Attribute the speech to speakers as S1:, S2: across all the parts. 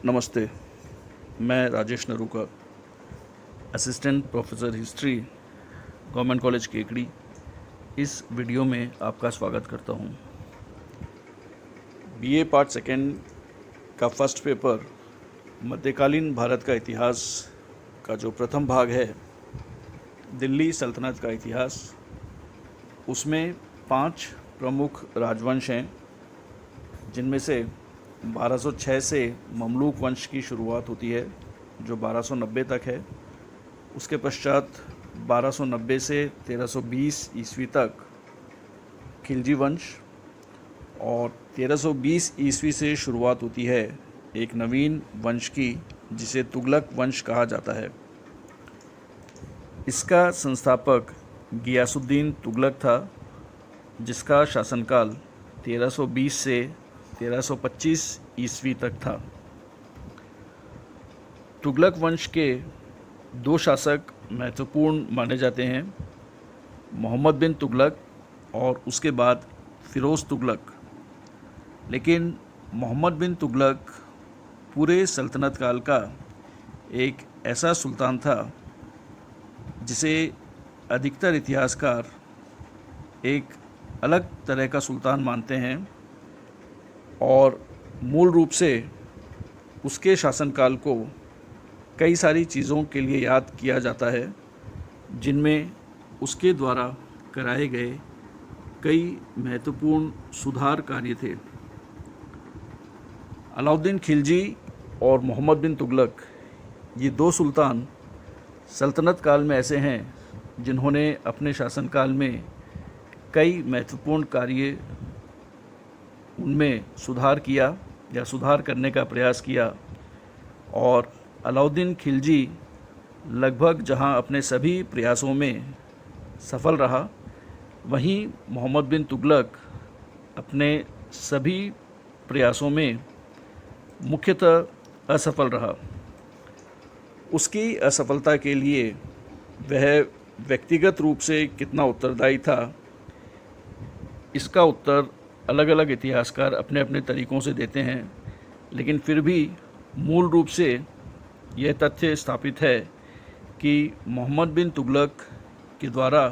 S1: नमस्ते। मैं Rajesh Naruka, assistant professor history, government college Kekri. इस वीडियो में आपका स्वागत करता हूं। बीए पार्ट सेकेंड का फर्स्ट पेपर मध्यकालीन भारत का इतिहास का जो प्रथम भाग है, दिल्ली सल्तनत का इतिहास, उसमें 5 प्रमुख राजवंश हैं, जिनमें से 1206 से ममलूक वंश की शुरुआत होती है, जो 1290 तक है। उसके पश्चात 1290 से 1320 ईस्वी तक खिलजी वंश, और 1320 ईस्वी से शुरुआत होती है एक नवीन वंश की, जिसे तुगलक वंश कहा जाता है। इसका संस्थापक गियासुद्दीन तुगलक था, जिसका शासनकाल 1320 से 1325 ईस्वी तक था। तुगलक वंश के 2 शासक महत्वपूर्ण माने जाते हैं, मोहम्मद बिन तुगलक और उसके बाद फ़िरोज़ तुगलक। लेकिन मोहम्मद बिन तुगलक पूरे सल्तनत काल का एक ऐसा सुल्तान था जिसे अधिकतर इतिहासकार एक अलग तरह का सुल्तान मानते हैं, और मूल रूप से उसके शासनकाल को कई सारी चीज़ों के लिए याद किया जाता है, जिनमें उसके द्वारा कराए गए कई महत्वपूर्ण सुधार कार्य थे। अलाउद्दीन खिलजी और मोहम्मद बिन तुगलक, ये 2 सुल्तान सल्तनत काल में ऐसे हैं जिन्होंने अपने शासनकाल में कई महत्वपूर्ण कार्य उनमें सुधार किया या सुधार करने का प्रयास किया। और अलाउद्दीन खिलजी लगभग जहां अपने सभी प्रयासों में सफल रहा, वहीं मोहम्मद बिन तुगलक अपने सभी प्रयासों में मुख्यतः असफल रहा। उसकी असफलता के लिए वह व्यक्तिगत रूप से कितना उत्तरदायी था, इसका उत्तर अलग अलग इतिहासकार अपने अपने तरीक़ों से देते हैं, लेकिन फिर भी मूल रूप से यह तथ्य स्थापित है कि मोहम्मद बिन तुगलक के द्वारा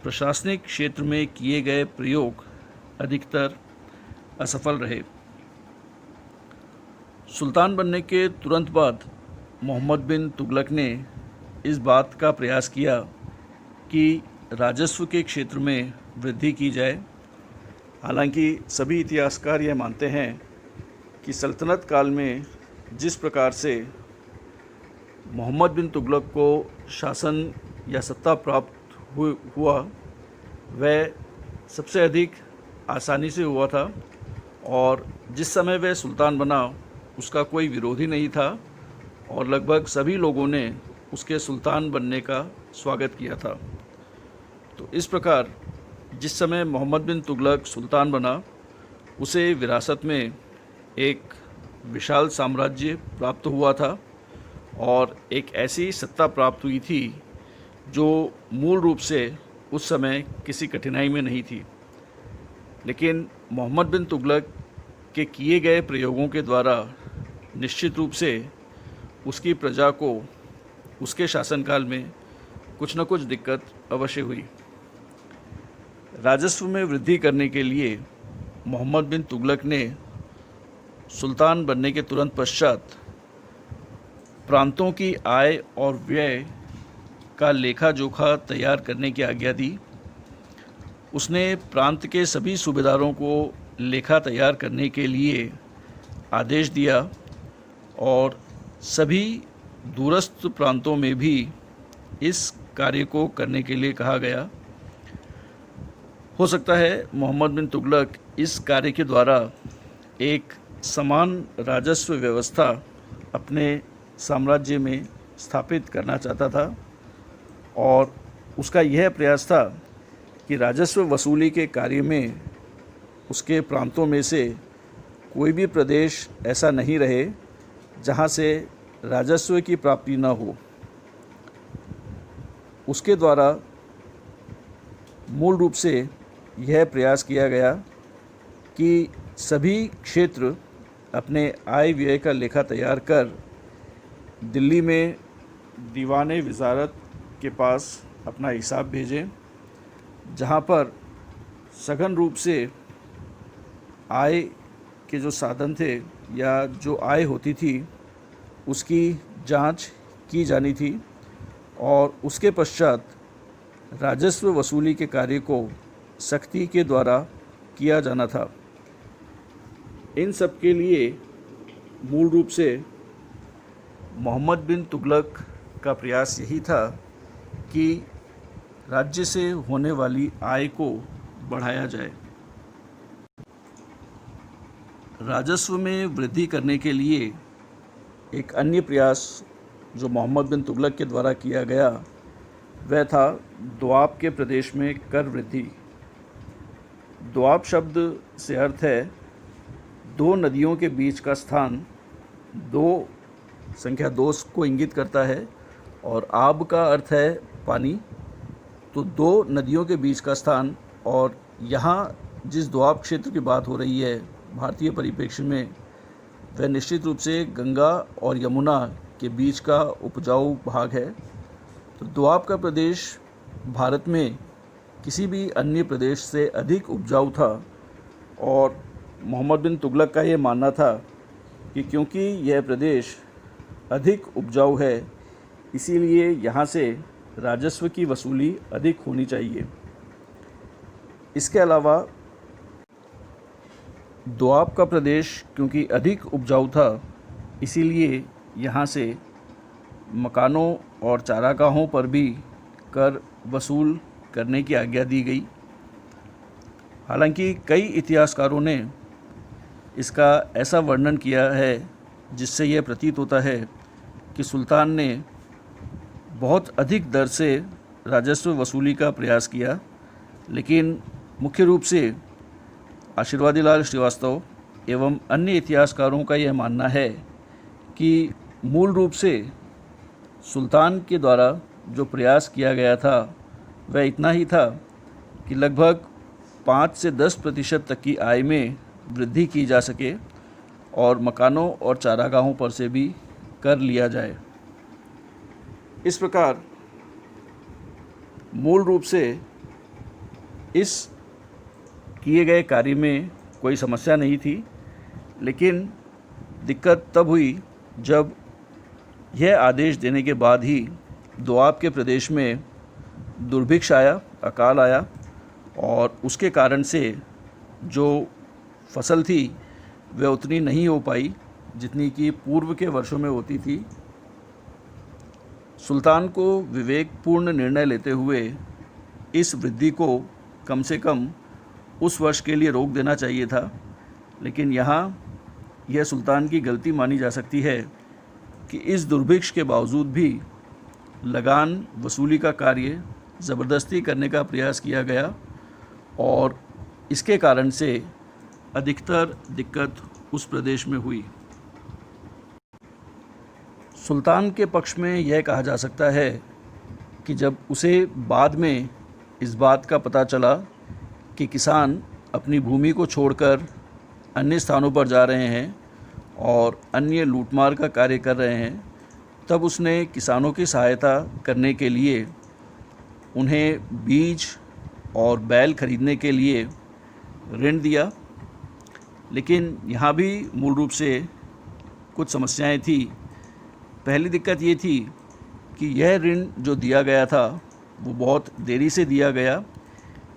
S1: प्रशासनिक क्षेत्र में किए गए प्रयोग अधिकतर असफल रहे। सुल्तान बनने के तुरंत बाद मोहम्मद बिन तुगलक ने इस बात का प्रयास किया कि राजस्व के क्षेत्र में वृद्धि की जाए। हालांकि सभी इतिहासकार यह मानते हैं कि सल्तनत काल में जिस प्रकार से मोहम्मद बिन तुगलक को शासन या सत्ता प्राप्त हुआ, वह सबसे अधिक आसानी से हुआ था, और जिस समय वह सुल्तान बना उसका कोई विरोधी नहीं था, और लगभग सभी लोगों ने उसके सुल्तान बनने का स्वागत किया था। तो इस प्रकार जिस समय मोहम्मद बिन तुगलक सुल्तान बना, उसे विरासत में एक विशाल साम्राज्य प्राप्त हुआ था, और एक ऐसी सत्ता प्राप्त हुई थी जो मूल रूप से उस समय किसी कठिनाई में नहीं थी। लेकिन मोहम्मद बिन तुगलक के किए गए प्रयोगों के द्वारा निश्चित रूप से उसकी प्रजा को उसके शासनकाल में कुछ न कुछ दिक्कत अवश्य हुई। राजस्व में वृद्धि करने के लिए मोहम्मद बिन तुगलक ने सुल्तान बनने के तुरंत पश्चात प्रांतों की आय और व्यय का लेखा जोखा तैयार करने की आज्ञा दी। उसने प्रांत के सभी सूबेदारों को लेखा तैयार करने के लिए आदेश दिया, और सभी दूरस्थ प्रांतों में भी इस कार्य को करने के लिए कहा गया। हो सकता है मोहम्मद बिन तुगलक इस कार्य के द्वारा एक समान राजस्व व्यवस्था अपने साम्राज्य में स्थापित करना चाहता था, और उसका यह प्रयास था कि राजस्व वसूली के कार्य में उसके प्रांतों में से कोई भी प्रदेश ऐसा नहीं रहे जहाँ से राजस्व की प्राप्ति न हो। उसके द्वारा मूल रूप से यह प्रयास किया गया कि सभी क्षेत्र अपने आय व्यय का लेखा तैयार कर दिल्ली में दीवाने वजारत के पास अपना हिसाब भेजें, जहां पर सघन रूप से आय के जो साधन थे या जो आय होती थी उसकी जांच की जानी थी और उसके पश्चात राजस्व वसूली के कार्य को सख्ती के द्वारा किया जाना था। इन सब के लिए मूल रूप से मोहम्मद बिन तुगलक का प्रयास यही था कि राज्य से होने वाली आय को बढ़ाया जाए। राजस्व में वृद्धि करने के लिए एक अन्य प्रयास जो मोहम्मद बिन तुगलक के द्वारा किया गया वह था दोआब के प्रदेश में कर वृद्धि। दोआब शब्द से अर्थ है दो नदियों के बीच का स्थान, दो संख्या 2 को इंगित करता है और आब का अर्थ है पानी, तो दो नदियों के बीच का स्थान। और यहाँ जिस दोआब क्षेत्र की बात हो रही है भारतीय परिप्रेक्ष्य में, वह निश्चित रूप से गंगा और यमुना के बीच का उपजाऊ भाग है। तो दोआब का प्रदेश भारत में किसी भी अन्य प्रदेश से अधिक उपजाऊ था और मोहम्मद बिन तुगलक का ये मानना था कि क्योंकि यह प्रदेश अधिक उपजाऊ है इसीलिए यहाँ से राजस्व की वसूली अधिक होनी चाहिए। इसके अलावा दोआब का प्रदेश क्योंकि अधिक उपजाऊ था इसीलिए यहाँ से मकानों और चारागाहों पर भी कर वसूल करने की आज्ञा दी गई। हालांकि कई इतिहासकारों ने इसका ऐसा वर्णन किया है जिससे यह प्रतीत होता है कि सुल्तान ने बहुत अधिक दर से राजस्व वसूली का प्रयास किया, लेकिन मुख्य रूप से आशीर्वादीलाल श्रीवास्तव एवं अन्य इतिहासकारों का यह मानना है कि मूल रूप से सुल्तान के द्वारा जो प्रयास किया गया था वह इतना ही था कि लगभग 5 से 10% तक की आय में वृद्धि की जा सके और मकानों और चारागाहों पर से भी कर लिया जाए। इस प्रकार मूल रूप से इस किए गए कार्य में कोई समस्या नहीं थी, लेकिन दिक्कत तब हुई जब यह आदेश देने के बाद ही दोआब के प्रदेश में दुर्भिक्ष आया, अकाल आया और उसके कारण से जो फसल थी वह उतनी नहीं हो पाई जितनी कि पूर्व के वर्षों में होती थी। सुल्तान को विवेकपूर्ण निर्णय लेते हुए इस वृद्धि को कम से कम उस वर्ष के लिए रोक देना चाहिए था, लेकिन यहाँ यह सुल्तान की गलती मानी जा सकती है कि इस दुर्भिक्ष के बावजूद भी लगान वसूली का कार्य ज़बरदस्ती करने का प्रयास किया गया और इसके कारण से अधिकतर दिक्कत उस प्रदेश में हुई। सुल्तान के पक्ष में यह कहा जा सकता है कि जब उसे बाद में इस बात का पता चला कि किसान अपनी भूमि को छोड़कर अन्य स्थानों पर जा रहे हैं और अन्य लूटमार का कार्य कर रहे हैं, तब उसने किसानों की सहायता करने के लिए उन्हें बीज और बैल खरीदने के लिए ऋण दिया। लेकिन यहाँ भी मूल रूप से कुछ समस्याएं थी। पहली दिक्कत ये थी कि यह ऋण जो दिया गया था वो बहुत देरी से दिया गया।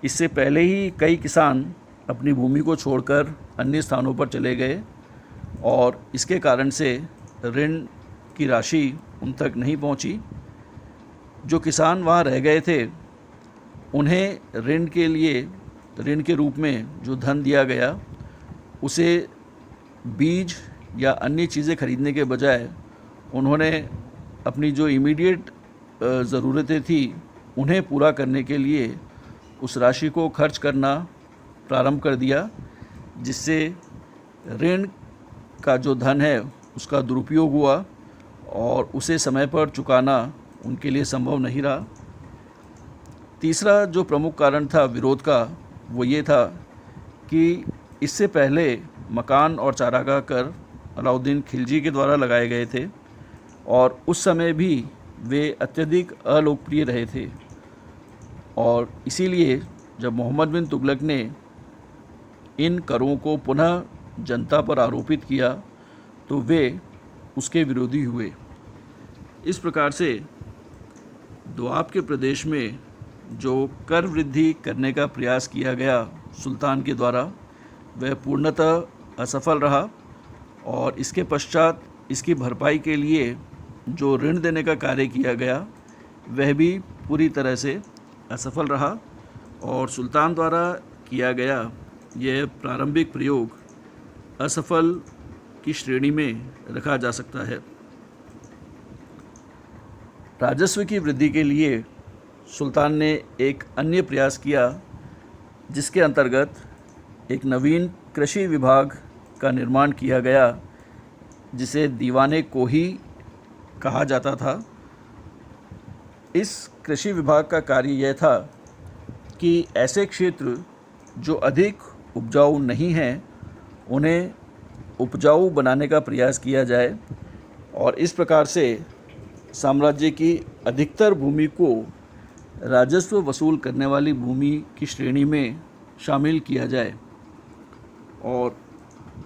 S1: इससे पहले ही कई किसान अपनी भूमि को छोड़कर अन्य स्थानों पर चले गए और इसके कारण से ऋण की राशि उन तक नहीं पहुंची। जो किसान वहां रह गए थे उन्हें ऋण के रूप में जो धन दिया गया उसे बीज या अन्य चीज़ें खरीदने के बजाय उन्होंने अपनी जो इमीडिएट ज़रूरतें थी उन्हें पूरा करने के लिए उस राशि को खर्च करना प्रारंभ कर दिया, जिससे ऋण का जो धन है उसका दुरुपयोग हुआ और उसे समय पर चुकाना उनके लिए संभव नहीं रहा। तीसरा जो प्रमुख कारण था विरोध का वो ये था कि इससे पहले मकान और चारागाह कर अलाउद्दीन खिलजी के द्वारा लगाए गए थे और उस समय भी वे अत्यधिक अलोकप्रिय रहे थे। और इसीलिए जब मोहम्मद बिन तुगलक ने इन करों को पुनः जनता पर आरोपित किया तो वे उसके विरोधी हुए। इस प्रकार से दोआब के प्रदेश में जो कर वृद्धि करने का प्रयास किया गया सुल्तान के द्वारा वह पूर्णतः असफल रहा और इसके पश्चात इसकी भरपाई के लिए जो ऋण देने का कार्य किया गया वह भी पूरी तरह से असफल रहा और सुल्तान द्वारा किया गया यह प्रारंभिक प्रयोग असफल की श्रेणी में रखा जा सकता है। राजस्व की वृद्धि के लिए सुल्तान ने एक अन्य प्रयास किया जिसके अंतर्गत एक नवीन कृषि विभाग का निर्माण किया गया जिसे दीवाने कोही कहा जाता था। इस कृषि विभाग का कार्य यह था कि ऐसे क्षेत्र जो अधिक उपजाऊ नहीं हैं उन्हें उपजाऊ बनाने का प्रयास किया जाए और इस प्रकार से साम्राज्य की अधिकतर भूमि को राजस्व वसूल करने वाली भूमि की श्रेणी में शामिल किया जाए। और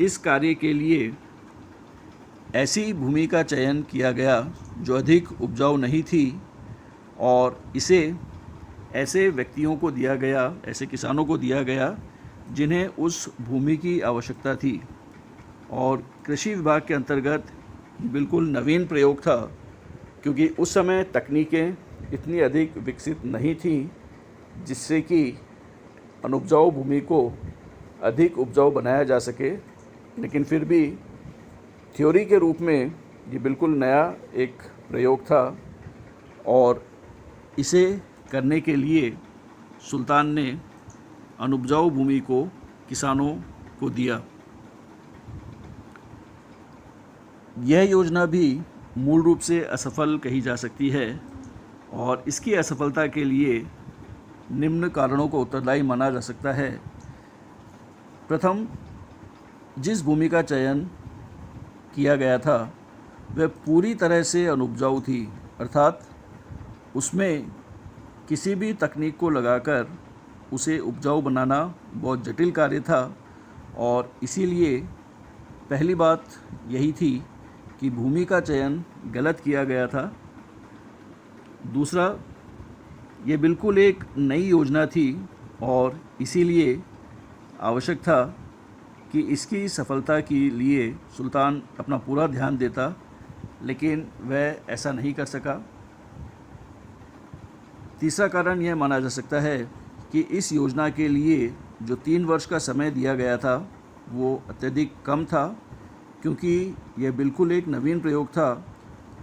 S1: इस कार्य के लिए ऐसी भूमि का चयन किया गया जो अधिक उपजाऊ नहीं थी और इसे ऐसे व्यक्तियों को दिया गया, ऐसे किसानों को दिया गया जिन्हें उस भूमि की आवश्यकता थी। और कृषि विभाग के अंतर्गत बिल्कुल नवीन प्रयोग था क्योंकि उस समय तकनीकें इतनी अधिक विकसित नहीं थीं जिससे कि अनुपजाऊ भूमि को अधिक उपजाऊ बनाया जा सके, लेकिन फिर भी थ्योरी के रूप में ये बिल्कुल नया एक प्रयोग था और इसे करने के लिए सुल्तान ने अनुपजाऊ भूमि को किसानों को दिया। यह योजना भी मूल रूप से असफल कही जा सकती है और इसकी असफलता के लिए निम्न कारणों को उत्तरदायी माना जा सकता है। प्रथम, जिस भूमि का चयन किया गया था वह पूरी तरह से अनुपजाऊ थी, अर्थात उसमें किसी भी तकनीक को लगाकर उसे उपजाऊ बनाना बहुत जटिल कार्य था और इसीलिए पहली बात यही थी कि भूमि का चयन गलत किया गया था। दूसरा, ये बिल्कुल एक नई योजना थी और इसीलिए आवश्यक था कि इसकी सफलता के लिए सुल्तान अपना पूरा ध्यान देता, लेकिन वह ऐसा नहीं कर सका। तीसरा कारण यह माना जा सकता है कि इस योजना के लिए जो 3 वर्ष का समय दिया गया था वो अत्यधिक कम था क्योंकि यह बिल्कुल एक नवीन प्रयोग था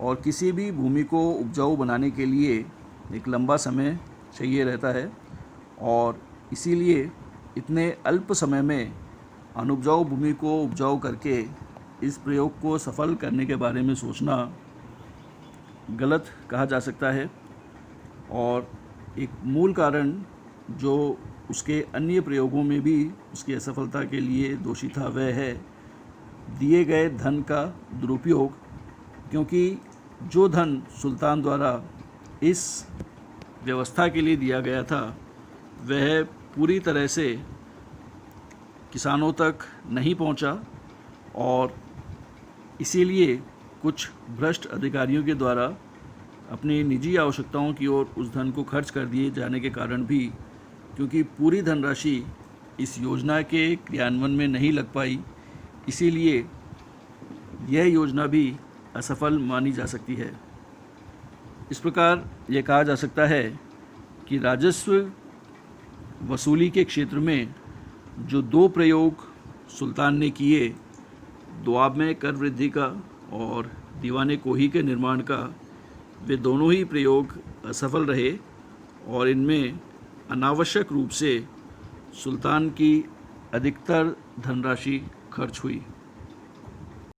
S1: और किसी भी भूमि को उपजाऊ बनाने के लिए एक लंबा समय चाहिए रहता है और इसीलिए इतने अल्प समय में अनुपजाऊ भूमि को उपजाऊ करके इस प्रयोग को सफल करने के बारे में सोचना गलत कहा जा सकता है। और एक मूल कारण जो उसके अन्य प्रयोगों में भी उसकी असफलता के लिए दोषी था वह है दिए गए धन का दुरुपयोग, क्योंकि जो धन सुल्तान द्वारा इस व्यवस्था के लिए दिया गया था वह पूरी तरह से किसानों तक नहीं पहुंचा और इसीलिए कुछ भ्रष्ट अधिकारियों के द्वारा अपनी निजी आवश्यकताओं की ओर उस धन को खर्च कर दिए जाने के कारण भी, क्योंकि पूरी धनराशि इस योजना के क्रियान्वयन में नहीं लग पाई, इसीलिए यह योजना भी असफल मानी जा सकती है। इस प्रकार यह कहा जा सकता है कि राजस्व वसूली के क्षेत्र में जो 2 प्रयोग सुल्तान ने किए, दोआब में कर वृद्धि का और दीवाने कोही के निर्माण का, वे दोनों ही प्रयोग असफल रहे और इनमें अनावश्यक रूप से सुल्तान की अधिकतर धनराशि खर्च हुई।